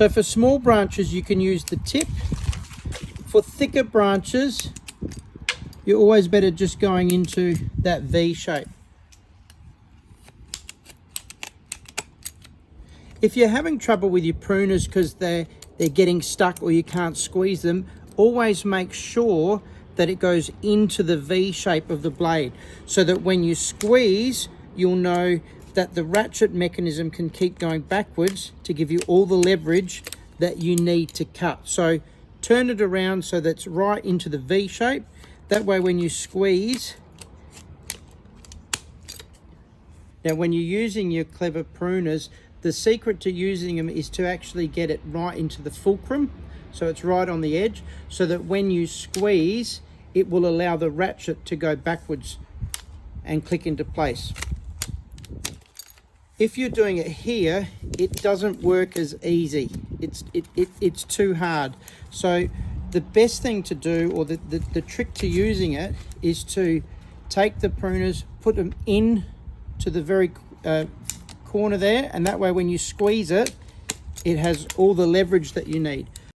So for small branches, you can use the tip. For thicker branches, you're always better just going into that V shape. If you're having trouble with your pruners because they're getting stuck or you can't squeeze them, always make sure that it goes into the V shape of the blade, so that when you squeeze, you'll know that the ratchet mechanism can keep going backwards to give you all the leverage that you need to cut. So turn it around so that's right into the V shape. That way when you squeeze, now when you're using your clever pruners, the secret to using them is to actually get it right into the fulcrum, so it's right on the edge, so that when you squeeze, it will allow the ratchet to go backwards and click into place. If you're doing it here, it doesn't work as easy. It's too hard. So the best thing to do, or the trick to using it, is to take the pruners, put them in to the very corner there, and that way when you squeeze it, it has all the leverage that you need.